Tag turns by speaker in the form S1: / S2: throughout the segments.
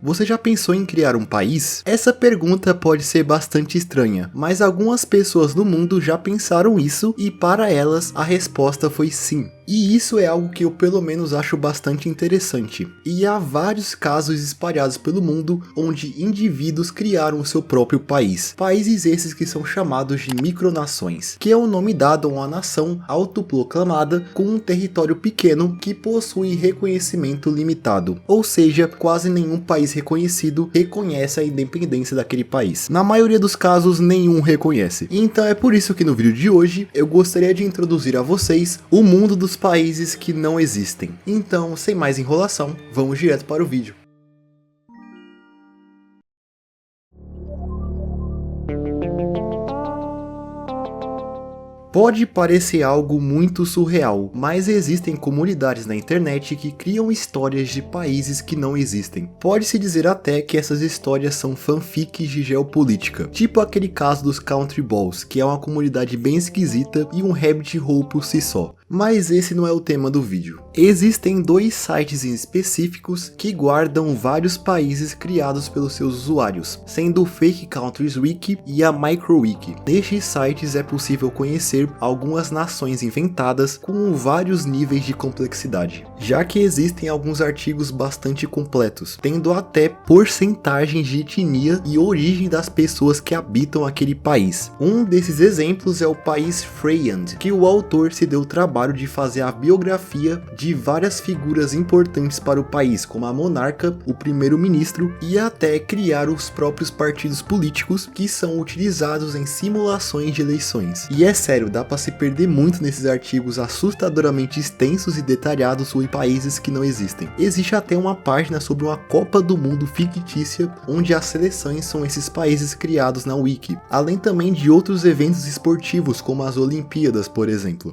S1: Você já pensou em criar um país? Essa pergunta pode ser bastante estranha, mas algumas pessoas no mundo já pensaram isso e para elas a resposta foi sim. E isso é algo que eu pelo menos acho bastante interessante. E há vários casos espalhados pelo mundo onde indivíduos criaram o seu próprio país. Países esses que são chamados de micronações, que é o nome dado a uma nação autoproclamada com um território pequeno que possui reconhecimento limitado. Ou seja, quase nenhum país reconhecido reconhece a independência daquele país. Na maioria dos casos, nenhum reconhece. Então é por isso que no vídeo de hoje eu gostaria de introduzir a vocês o mundo dos países que não existem. Então, sem mais enrolação, vamos direto para o vídeo. Pode parecer algo muito surreal, mas existem comunidades na internet que criam histórias de países que não existem. Pode-se dizer até que essas histórias são fanfics de geopolítica, tipo aquele caso dos Country Balls, que é uma comunidade bem esquisita e um rabbit hole por si só. Mas esse não é o tema do vídeo. Existem dois sites específicos que guardam vários países criados pelos seus usuários, sendo o Fake Countries Wiki e a MicroWiki. Nestes sites é possível conhecer algumas nações inventadas com vários níveis de complexidade, já que existem alguns artigos bastante completos, tendo até porcentagens de etnia e origem das pessoas que habitam aquele país. Um desses exemplos é o país Freyland, que o autor se deu o trabalho de fazer a biografia de várias figuras importantes para o país, como a monarca, o primeiro-ministro e até criar os próprios partidos políticos que são utilizados em simulações de eleições. E é sério, dá para se perder muito nesses artigos assustadoramente extensos e detalhados sobre países que não existem. Existe até uma página sobre uma Copa do Mundo fictícia, onde as seleções são esses países criados na Wiki, além também de outros eventos esportivos como as Olimpíadas, por exemplo.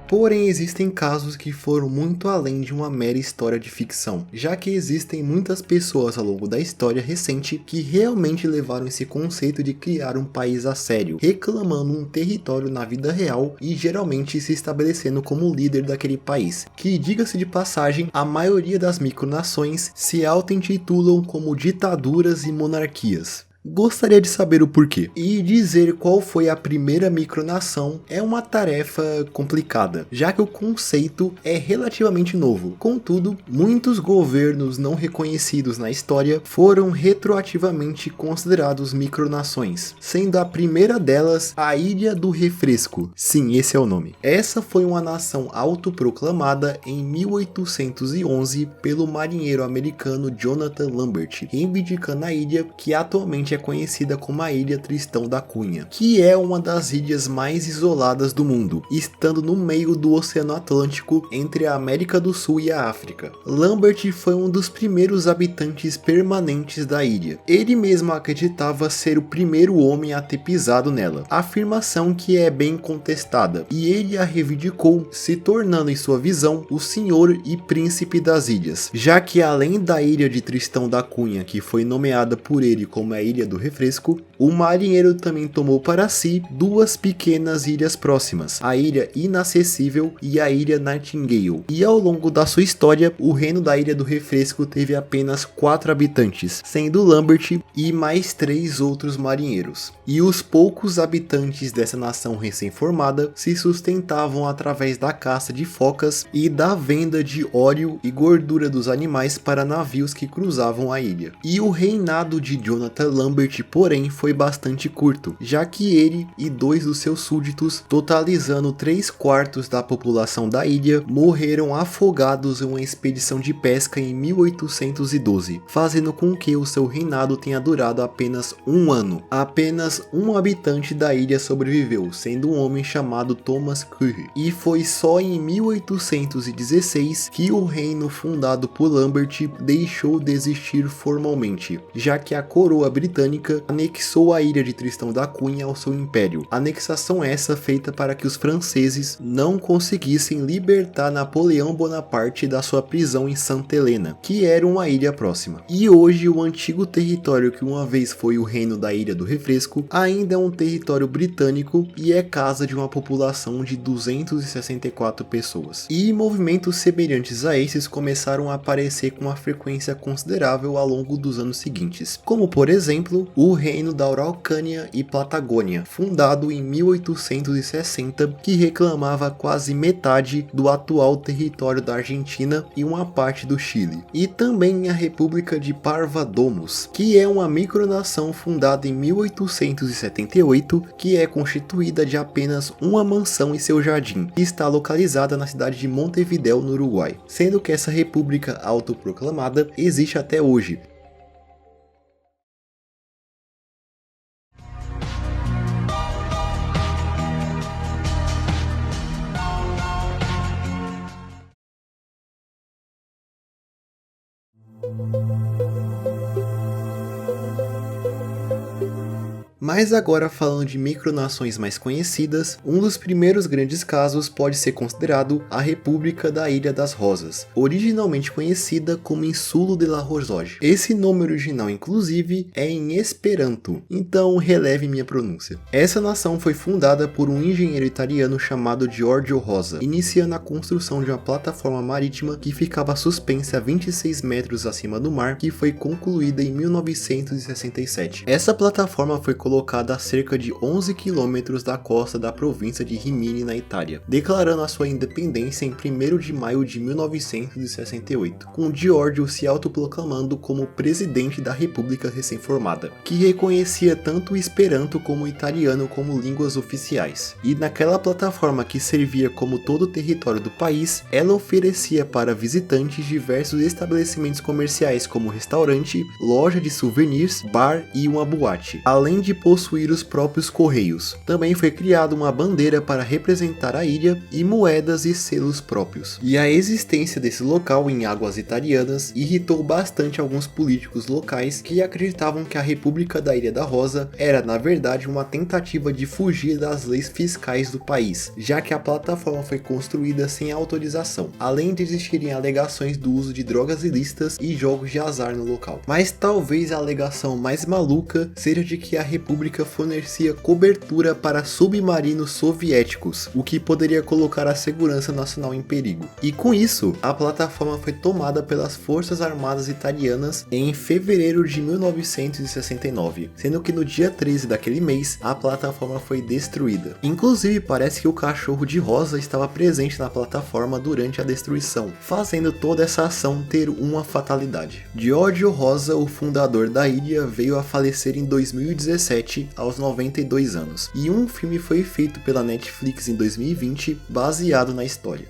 S1: Porém, existem casos que foram muito além de uma mera história de ficção, já que existem muitas pessoas ao longo da história recente que realmente levaram esse conceito de criar um país a sério, reclamando um território na vida real e geralmente se estabelecendo como líder daquele país, que, diga-se de passagem, a maioria das micronações se auto-intitulam como ditaduras e monarquias. Gostaria de saber o porquê. E dizer qual foi a primeira micronação é uma tarefa complicada, já que o conceito é relativamente novo. Contudo, muitos governos não reconhecidos na história foram retroativamente considerados micronações, sendo a primeira delas a Ilha do Refresco. Sim, esse é o nome. Essa foi uma nação autoproclamada em 1811 pelo marinheiro americano Jonathan Lambert, reivindicando a ilha que atualmente é conhecida como a Ilha Tristão da Cunha, que é uma das ilhas mais isoladas do mundo, estando no meio do Oceano Atlântico entre a América do Sul e a África. Lambert foi um dos primeiros habitantes permanentes da ilha. Ele mesmo acreditava ser o primeiro homem a ter pisado nela, afirmação que é bem contestada, e ele a reivindicou, se tornando em sua visão o senhor e príncipe das ilhas, já que além da Ilha de Tristão da Cunha, que foi nomeada por ele como a Ilha do Refresco, o marinheiro também tomou para si duas pequenas ilhas próximas, a Ilha Inacessível e a Ilha Nightingale. E ao longo da sua história, o reino da Ilha do Refresco teve apenas 4 habitantes, sendo Lambert e mais 3 outros marinheiros. E os poucos habitantes dessa nação recém-formada se sustentavam através da caça de focas e da venda de óleo e gordura dos animais para navios que cruzavam a ilha. E o reinado de Jonathan Lambert, porém, foi bastante curto, já que ele e 2 dos seus súditos, totalizando 3/4 da população da ilha, morreram afogados em uma expedição de pesca em 1812, fazendo com que o seu reinado tenha durado apenas 1 ano. Apenas um habitante da ilha sobreviveu, sendo um homem chamado Thomas Curry, e foi só em 1816 que o reino fundado por Lambert deixou de existir formalmente, já que a coroa britânica britânica anexou a ilha de Tristão da Cunha ao seu império. Anexação essa feita para que os franceses não conseguissem libertar Napoleão Bonaparte da sua prisão em Santa Helena, que era uma ilha próxima. E hoje o antigo território que uma vez foi o reino da Ilha do Refresco ainda é um território britânico e é casa de uma população de 264 pessoas. E movimentos semelhantes a esses começaram a aparecer com uma frequência considerável ao longo dos anos seguintes, como por exemplo o reino da Araucânia e Patagônia, fundado em 1860, que reclamava quase metade do atual território da Argentina e uma parte do Chile, e também a República de Parvadomus, que é uma micronação fundada em 1878, que é constituída de apenas uma mansão e seu jardim, que está localizada na cidade de Montevidéu, no Uruguai, sendo que essa república autoproclamada existe até hoje. Mas agora falando de micronações mais conhecidas, um dos primeiros grandes casos pode ser considerado a República da Ilha das Rosas, originalmente conhecida como Insulo de la Rosógia. Esse nome original inclusive é em Esperanto, então releve minha pronúncia. Essa nação foi fundada por um engenheiro italiano chamado Giorgio Rosa, iniciando a construção de uma plataforma marítima que ficava suspensa a 26 metros acima do mar, que foi concluída em 1967. Essa plataforma foi colocada a cerca de 11 quilômetros da costa da província de Rimini, na Itália, declarando a sua independência em 1º de maio de 1968, com Giorgio se autoproclamando como presidente da República recém-formada, que reconhecia tanto o Esperanto como o italiano como línguas oficiais. E naquela plataforma, que servia como todo o território do país, ela oferecia para visitantes diversos estabelecimentos comerciais como restaurante, loja de souvenirs, bar e uma boate, além de possuir os próprios correios. Também foi criada uma bandeira para representar a ilha e moedas e selos próprios. E a existência desse local em águas italianas irritou bastante alguns políticos locais, que acreditavam que a República da Ilha da Rosa era na verdade uma tentativa de fugir das leis fiscais do país, já que a plataforma foi construída sem autorização, além de existirem alegações do uso de drogas ilícitas e jogos de azar no local. Mas talvez a alegação mais maluca seja de que a República fornecia cobertura para submarinos soviéticos, o que poderia colocar a segurança nacional em perigo. E com isso, a plataforma foi tomada pelas Forças Armadas Italianas em fevereiro de 1969, sendo que no dia 13 daquele mês, a plataforma foi destruída. Inclusive, parece que o cachorro de Rosa estava presente na plataforma durante a destruição, fazendo toda essa ação ter uma fatalidade. Giorgio Rosa, o fundador da ilha, veio a falecer em 2017, aos 92 anos, e um filme foi feito pela Netflix em 2020, baseado na história.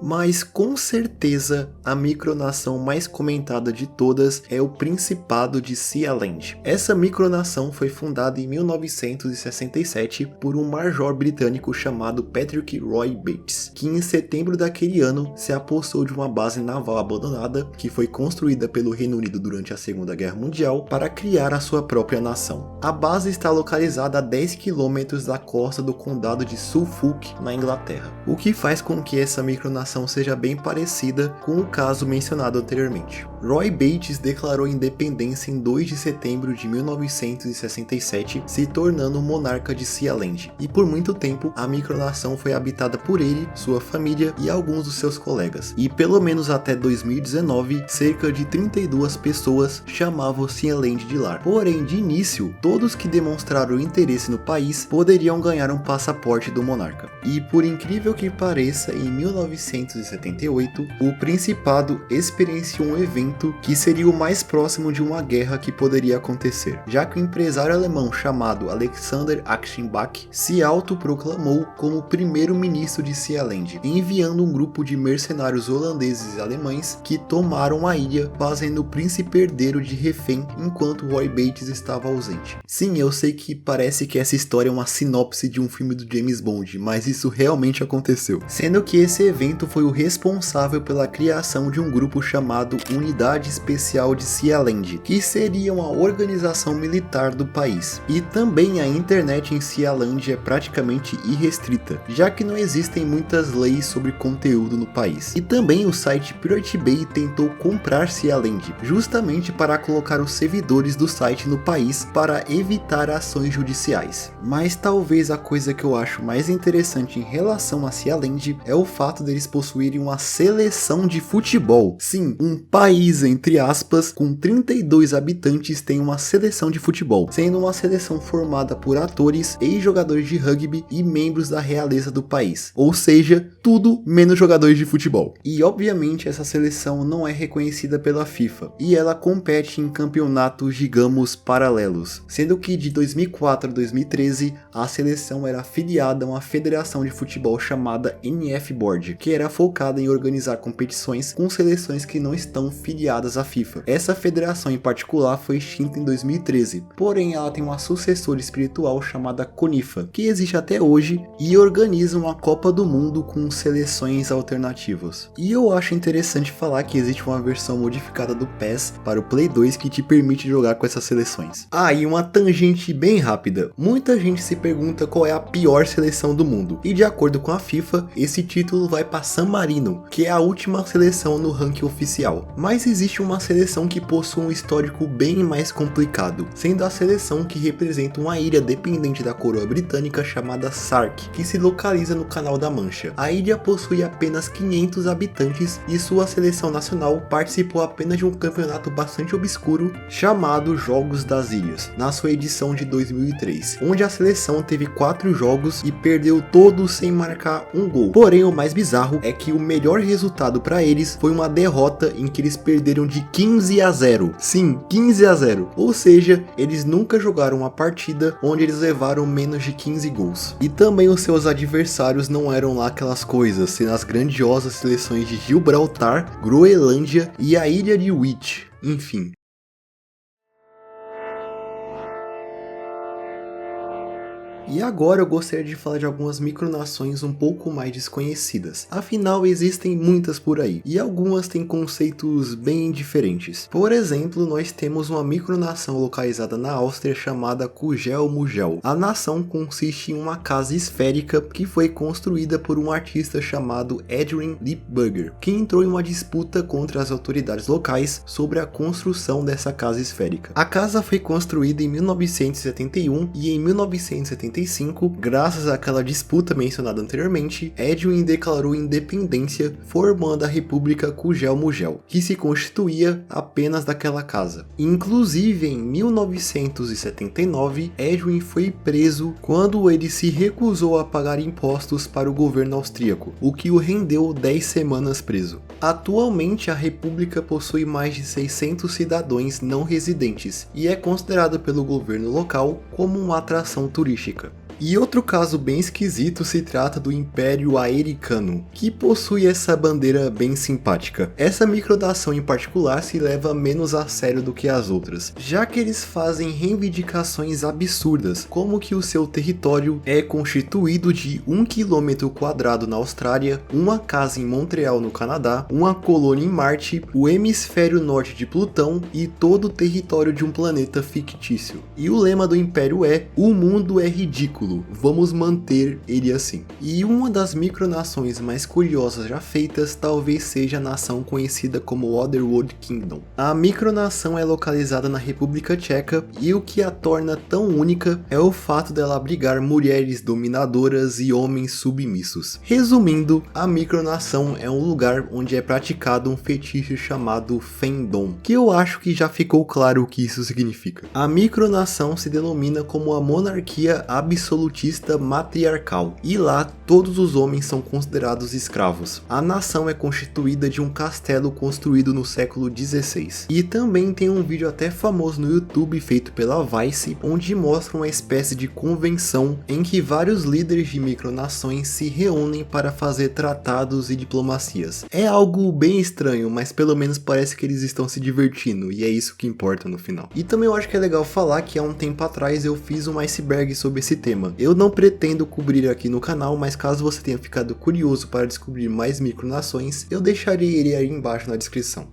S1: Mas com certeza a micronação mais comentada de todas é o Principado de Sealand. Essa micronação foi fundada em 1967 por um major britânico chamado Patrick Roy Bates, que em setembro daquele ano se apossou de uma base naval abandonada que foi construída pelo Reino Unido durante a Segunda Guerra Mundial para criar a sua própria nação. A base está localizada a 10 km da costa do condado de Suffolk, na Inglaterra, o que faz com que essa micronação seja bem parecida com o caso mencionado anteriormente. Roy Bates declarou independência em 2 de setembro de 1967, se tornando o monarca de Sealand, e por muito tempo a micronação foi habitada por ele, sua família e alguns dos seus colegas, e pelo menos até 2019, cerca de 32 pessoas chamavam Sealand de lar. Porém, de início, todos que demonstraram interesse no país poderiam ganhar um passaporte do monarca. E por incrível que pareça, em 1978, o Principado experienciou um evento que seria o mais próximo de uma guerra que poderia acontecer, já que o empresário alemão chamado Alexander Achenbach se autoproclamou como primeiro-ministro de Sealand, enviando um grupo de mercenários holandeses e alemães que tomaram a ilha, fazendo o príncipe herdeiro de refém enquanto Roy Bates estava ausente. Sim, eu sei que parece que essa história é uma sinopse de um filme do James Bond, mas isso realmente aconteceu, sendo que esse evento evento foi o responsável pela criação de um grupo chamado Unidade Especial de Sealand, que seria uma organização militar do país. E também a internet em Sealand é praticamente irrestrita, já que não existem muitas leis sobre conteúdo no país. E também o site Pirate Bay tentou comprar Sealand, justamente para colocar os servidores do site no país para evitar ações judiciais. Mas talvez a coisa que eu acho mais interessante em relação a Sealand é o fato deles possuírem uma seleção de futebol. Sim, um país, entre aspas, com 32 habitantes tem uma seleção de futebol, sendo uma seleção formada por atores, ex-jogadores de rugby e membros da realeza do país. Ou seja, tudo menos jogadores de futebol. E obviamente essa seleção não é reconhecida pela FIFA, e ela compete em campeonatos, digamos, paralelos, sendo que de 2004 a 2013 a seleção era afiliada a uma federação de futebol chamada NF Board, que era focada em organizar competições com seleções que não estão filiadas à FIFA. Essa federação em particular foi extinta em 2013, porém ela tem uma sucessora espiritual chamada CONIFA, que existe até hoje e organiza uma Copa do Mundo com seleções alternativas. E eu acho interessante falar que existe uma versão modificada do PES para o Play 2 que te permite jogar com essas seleções. Ah, e uma tangente bem rápida. Muita gente se pergunta qual é a pior seleção do mundo, e de acordo com a FIFA, esse título vai para San Marino, que é a última seleção no ranking oficial. Mas existe uma seleção que possui um histórico bem mais complicado, sendo a seleção que representa uma ilha dependente da coroa britânica chamada Sark, que se localiza no Canal da Mancha. A ilha possui apenas 500 habitantes e sua seleção nacional participou apenas de um campeonato bastante obscuro chamado Jogos das Ilhas, na sua edição de 2003, onde a seleção teve 4 jogos e perdeu todos sem marcar um gol. Porém, o mais bizarro é que o melhor resultado para eles foi uma derrota em que eles perderam de 15-0. Sim, 15-0. Ou seja, eles nunca jogaram uma partida onde eles levaram menos de 15 gols. E também os seus adversários não eram lá aquelas coisas, sendo as grandiosas seleções de Gibraltar, Groenlândia e a ilha de Wight. Enfim. E agora eu gostaria de falar de algumas micronações um pouco mais desconhecidas. Afinal, existem muitas por aí, e algumas têm conceitos bem diferentes. Por exemplo, nós temos uma micronação localizada na Áustria chamada Kugel-Mugel. A nação consiste em uma casa esférica que foi construída por um artista chamado Adrian Lippberger, que entrou em uma disputa contra as autoridades locais sobre a construção dessa casa esférica. A casa foi construída em 1971 e em 1975, graças àquela disputa mencionada anteriormente, Edwin declarou independência, formando a República Kugel-Mugel, que se constituía apenas daquela casa. Inclusive, em 1979, Edwin foi preso quando ele se recusou a pagar impostos para o governo austríaco, o que o rendeu 10 semanas preso. Atualmente, a República possui mais de 600 cidadãos não residentes e é considerado pelo governo local como uma atração turística. E outro caso bem esquisito se trata do Império Aericano, que possui essa bandeira bem simpática. Essa micronação em particular se leva menos a sério do que as outras, já que eles fazem reivindicações absurdas, como que o seu território é constituído de 1 km² na Austrália, uma casa em Montreal no Canadá, uma colônia em Marte, o hemisfério norte de Plutão e todo o território de um planeta fictício. E o lema do Império é: o mundo é ridículo, vamos manter ele assim. E uma das micronações mais curiosas já feitas talvez seja a nação conhecida como Otherworld Kingdom. A micronação é localizada na República Tcheca e o que a torna tão única é o fato dela abrigar mulheres dominadoras e homens submissos. Resumindo, a micronação é um lugar onde é praticado um fetiche chamado Fandom, que eu acho que já ficou claro o que isso significa. A micronação se denomina como a monarquia absolutista matriarcal, e lá todos os homens são considerados escravos. A nação é constituída de um castelo construído no século XVI. E também tem um vídeo até famoso no YouTube feito pela Vice, onde mostra uma espécie de convenção em que vários líderes de micronações se reúnem para fazer tratados e diplomacias. É algo bem estranho, mas pelo menos parece que eles estão se divertindo, e é isso que importa no final. E também eu acho que é legal falar que há um tempo atrás eu fiz um iceberg sobre esse tema, tema. Eu não pretendo cobrir aqui no canal, mas caso você tenha ficado curioso para descobrir mais micronações, eu deixarei ele aí embaixo na descrição.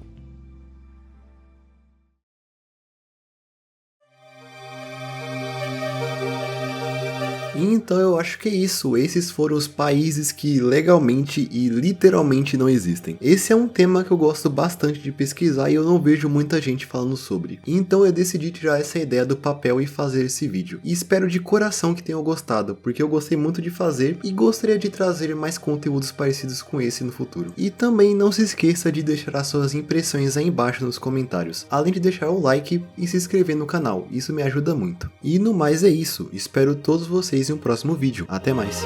S1: Então eu acho que é isso, esses foram os países que legalmente e literalmente não existem. Esse é um tema que eu gosto bastante de pesquisar e eu não vejo muita gente falando sobre. Então eu decidi tirar essa ideia do papel e fazer esse vídeo. E espero de coração que tenham gostado, porque eu gostei muito de fazer e gostaria de trazer mais conteúdos parecidos com esse no futuro. E também não se esqueça de deixar as suas impressões aí embaixo nos comentários, além de deixar o like e se inscrever no canal, isso me ajuda muito. E no mais é isso, espero todos vocês em um próximo vídeo. Até mais!